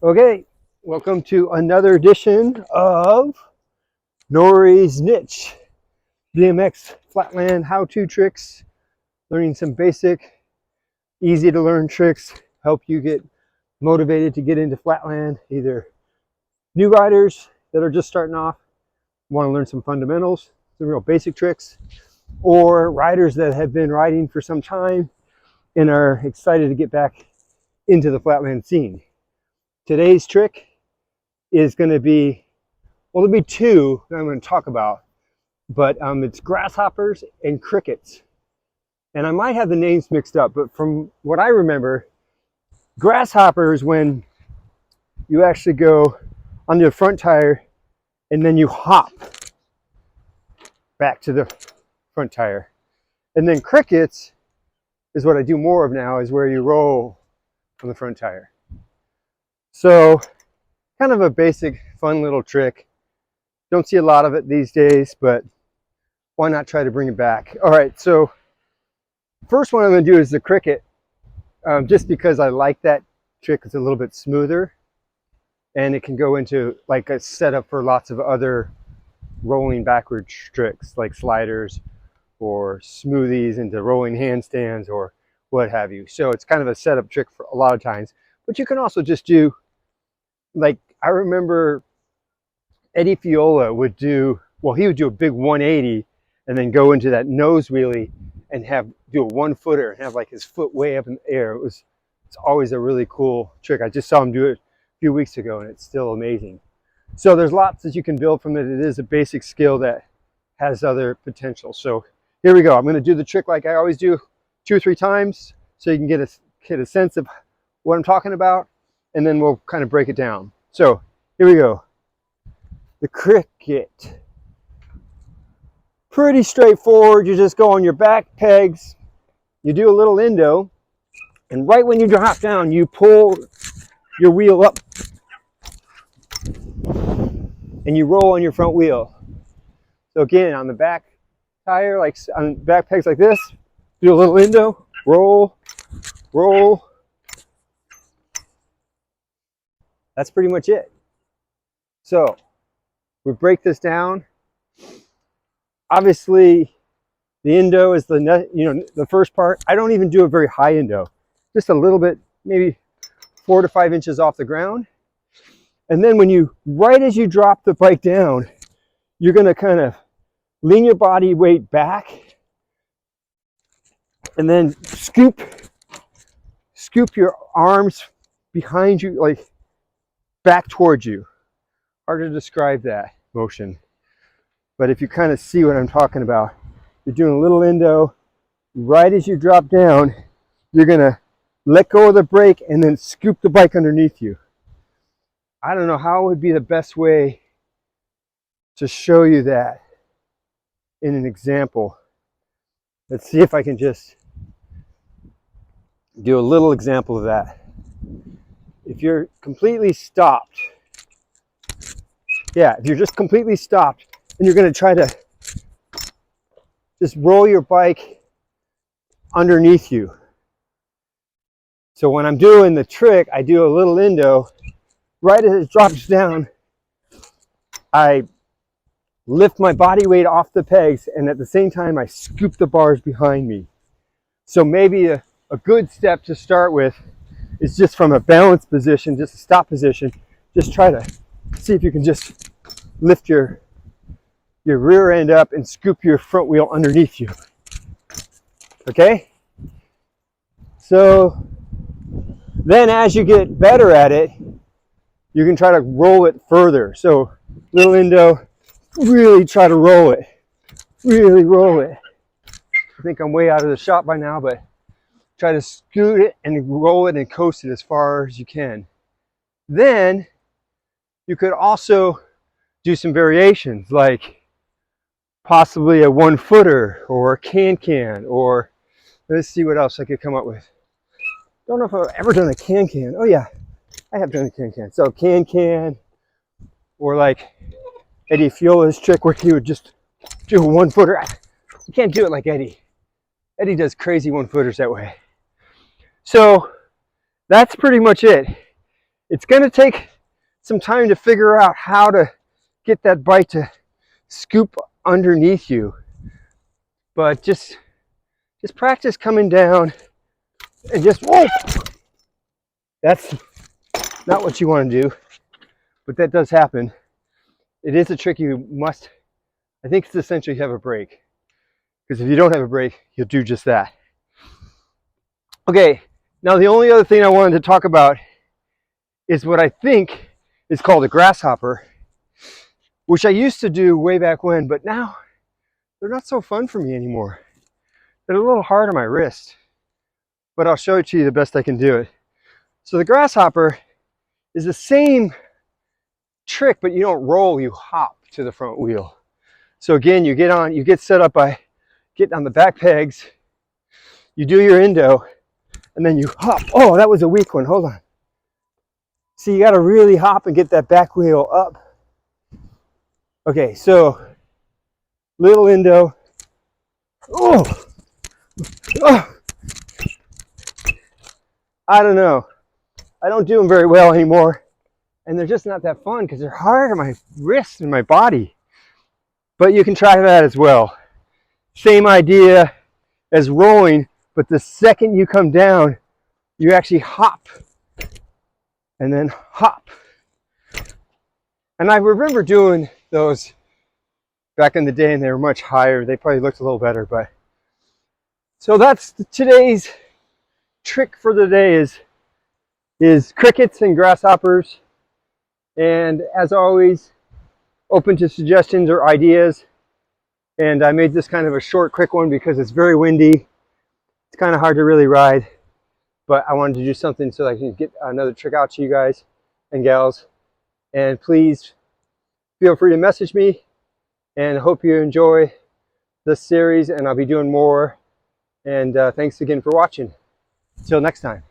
Okay, welcome to another edition of Nourie's Niche BMX Flatland how-to tricks. Learning some basic, easy to learn tricks, help you get motivated to get into flatland. Either new riders that are just starting off, want to learn some fundamentals, some real basic tricks, or riders that have been riding for some time and are excited to get back into the flatland scene. Today's trick is going to be, well, there'll be two that I'm going to talk about, but it's grasshoppers and crickets. And I might have the names mixed up, but from what I remember, grasshoppers when you actually go on the front tire and then you hop back to the front tire. And then crickets is what I do more of now, is where you roll on the front tire. So kind of a basic, fun little trick. Don't see a lot of it these days, but why not try to bring it back? All right, so first one I'm going to do is the cricket, just because I like that trick. It's a little bit smoother, and it can go into like a setup for lots of other rolling backwards tricks, like sliders or smoothies into rolling handstands or what have you. So it's kind of a setup trick for a lot of times, but you can also just do, like, I remember Eddie Fiola would do, well, he would do a big 180 and then go into that nose wheelie and do a 1-footer and have like his foot way up in the air. It's always a really cool trick. I just saw him do it a few weeks ago and it's still amazing. So there's lots that you can build from it. It is a basic skill that has other potential. So here we go. I'm going to do the trick like I always do 2 or 3 times so you can get a sense of what I'm talking about, and then we'll kind of break it down. So here we go. The cricket. Pretty straightforward. You just go on your back pegs, you do a little endo, and right when you drop down, you pull your wheel up and you roll on your front wheel. So again, on the back tire, like on back pegs like this, do a little endo, roll, roll. That's pretty much it. So we break this down. Obviously, the endo is the first part. I don't even do a very high endo, just a little bit, maybe 4 to 5 inches off the ground. And then right as you drop the bike down, you're going to kind of lean your body weight back and then scoop your arms behind you, like back towards you. Hard to describe that motion, but if you kind of see what I'm talking about, you're doing a little endo. Right as you drop down, you're going to let go of the brake and then scoop the bike underneath you. I don't know how would be the best way to show you that in an example. Let's see if I can just do a little example of that. If you're completely stopped, if you're just completely stopped and you're going to try to just roll your bike underneath you. So when I'm doing the trick, I do a little endo. Right as it drops down, I lift my body weight off the pegs, and at the same time, I scoop the bars behind me. So maybe a good step to start with is just from a balance position, just a stop position. Just try to see if you can just lift your rear end up and scoop your front wheel underneath you. Okay? So then as you get better at it, you can try to roll it further. So little endo, really try to roll it. Really roll it. I think I'm way out of the shot by now, but try to scoot it and roll it and coast it as far as you can. Then you could also do some variations, like possibly a 1-footer or a can-can, or let's see what else I could come up with. Don't know if I've ever done a can-can. Oh yeah, I have done a can-can. So can-can, or like Eddie Fiola's trick where he would just do a 1-footer. You can't do it like Eddie. Eddie does crazy 1-footers that way. So that's pretty much it. It's going to take some time to figure out how to get that bite to scoop underneath you. But just practice coming down and just, whoa! That's not what you want to do, but that does happen. It is a trick you must, I think it's essential you have a break. Because if you don't have a break, you'll do just that. Okay, now the only other thing I wanted to talk about is what I think is called a grasshopper, which I used to do way back when, but now they're not so fun for me anymore. They're a little hard on my wrist, but I'll show it to you the best I can do it. So the grasshopper is the same trick, but you don't roll, you hop to the front wheel. So again, you get set up by getting on the back pegs, you do your endo, and then you hop. Oh, that was a weak one, hold on. See, you gotta really hop and get that back wheel up. Okay, so little endo. Oh, I don't know. I don't do them very well anymore. And they're just not that fun because they're hard on my wrists and my body. But you can try that as well. Same idea as rolling, but the second you come down, you actually hop. And then hop. And I remember doing those back in the day, and they were much higher. They probably looked a little better, but so that's today's trick for the day is crickets and grasshoppers. And as always, open to suggestions or ideas. And I made this kind of a short, quick one because it's very windy. It's kind of hard to really ride, but I wanted to do something so I can get another trick out to you guys and gals. And please feel free to message me, and hope you enjoy this series, and I'll be doing more. And thanks again for watching. Till next time.